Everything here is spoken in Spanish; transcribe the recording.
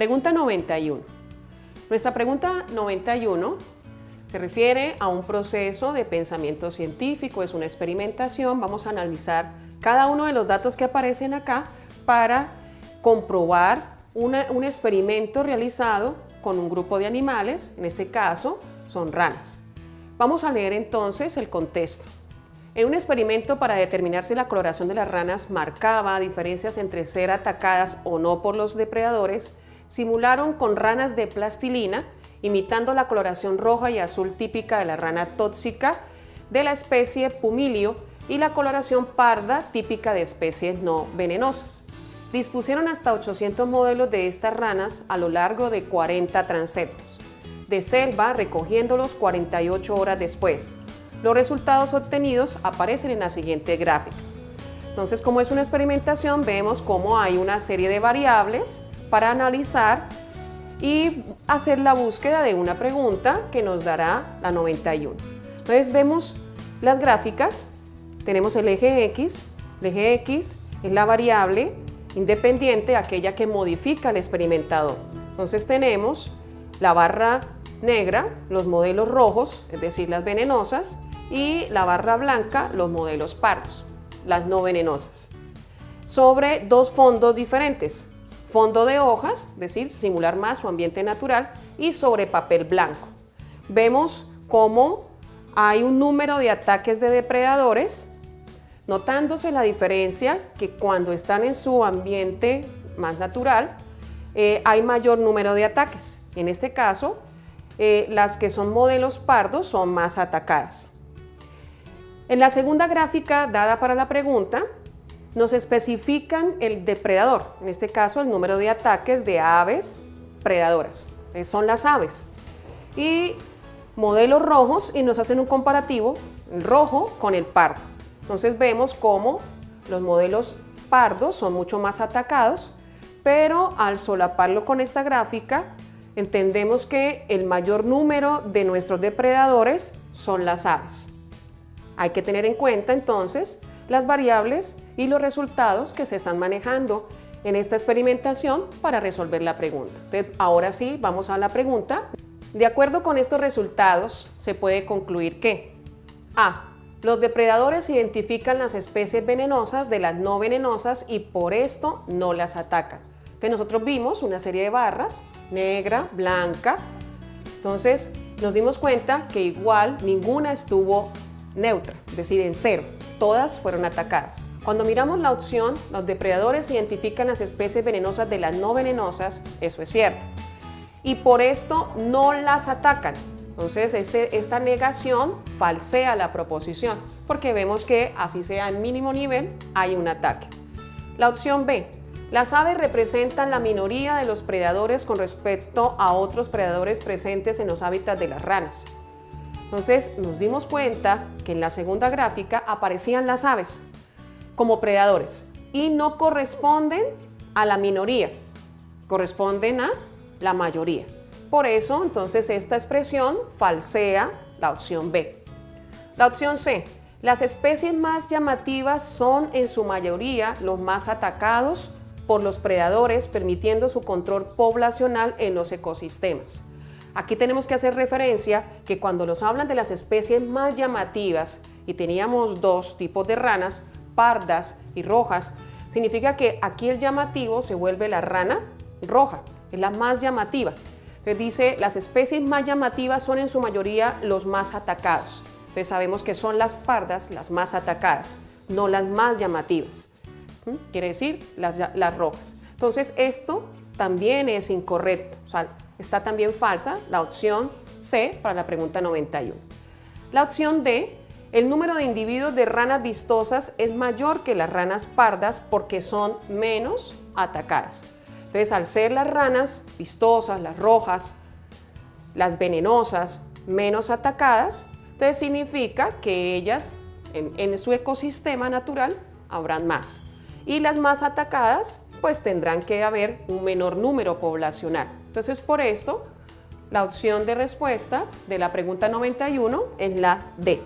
Pregunta 91. Nuestra pregunta 91 se refiere a un proceso de pensamiento científico, es una experimentación. Vamos a analizar cada uno de los datos que aparecen acá para comprobar un experimento realizado con un grupo de animales, en este caso son ranas. Vamos a leer entonces el contexto. En un experimento para determinar si la coloración de las ranas marcaba diferencias entre ser atacadas o no por los depredadores, simularon con ranas de plastilina, imitando la coloración roja y azul típica de la rana tóxica de la especie Pumilio y la coloración parda típica de especies no venenosas. Dispusieron hasta 800 modelos de estas ranas a lo largo de 40 transeptos de selva, recogiéndolos 48 horas después. Los resultados obtenidos aparecen en las siguientes gráficas. Entonces, como es una experimentación, vemos cómo hay una serie de variables para analizar y hacer la búsqueda de una pregunta que nos dará la 91. Entonces, vemos las gráficas, tenemos el eje X es la variable independiente, aquella que modifica el experimentador. Entonces tenemos la barra negra, los modelos rojos, es decir, las venenosas, y la barra blanca, los modelos pardos, las no venenosas, sobre dos fondos diferentes, fondo de hojas, es decir, simular más su ambiente natural, y sobre papel blanco. Vemos cómo hay un número de ataques de depredadores, notándose la diferencia que cuando están en su ambiente más natural hay mayor número de ataques. En este caso, las que son modelos pardos son más atacadas. En la segunda gráfica dada para la pregunta, nos especifican el depredador, en este caso el número de ataques de aves predadoras, son las aves. Y modelos rojos, y nos hacen un comparativo, el rojo con el pardo. Entonces vemos cómo los modelos pardos son mucho más atacados, pero al solaparlo con esta gráfica, entendemos que el mayor número de nuestros depredadores son las aves. Hay que tener en cuenta entonces las variables y los resultados que se están manejando en esta experimentación para resolver la pregunta. Entonces, ahora sí, vamos a la pregunta. De acuerdo con estos resultados, se puede concluir que A. Los depredadores identifican las especies venenosas de las no venenosas y por esto no las atacan. Que nosotros vimos una serie de barras, negra, blanca. Entonces nos dimos cuenta que igual ninguna estuvo neutra, es decir, en cero. Todas fueron atacadas. Cuando miramos la opción, los depredadores identifican las especies venenosas de las no venenosas, eso es cierto. Y por esto no las atacan. Entonces, esta negación falsea la proposición, porque vemos que, así sea en mínimo nivel, hay un ataque. La opción B. Las aves representan la minoría de los predadores con respecto a otros predadores presentes en los hábitats de las ranas. Entonces, nos dimos cuenta que en la segunda gráfica aparecían las aves como predadores y no corresponden a la minoría, corresponden a la mayoría. Por eso, entonces, esta expresión falsea la opción B. La opción C. Las especies más llamativas son en su mayoría los más atacados por los predadores, permitiendo su control poblacional en los ecosistemas. Aquí tenemos que hacer referencia que cuando nos hablan de las especies más llamativas, y teníamos dos tipos de ranas, pardas y rojas, significa que aquí el llamativo se vuelve la rana roja, es la más llamativa. Entonces dice, las especies más llamativas son en su mayoría los más atacados. Entonces sabemos que son las pardas las más atacadas, no las más llamativas. Quiere decir las rojas. Entonces esto también es incorrecto, o sea, está también falsa la opción C para la pregunta 91. La opción D, el número de individuos de ranas vistosas es mayor que las ranas pardas porque son menos atacadas. Entonces, al ser las ranas vistosas, las rojas, las venenosas, menos atacadas, entonces significa que ellas en su ecosistema natural habrán más. Y las más atacadas, pues tendrán que haber un menor número poblacional. Entonces, por esto, la opción de respuesta de la pregunta 91 es la D.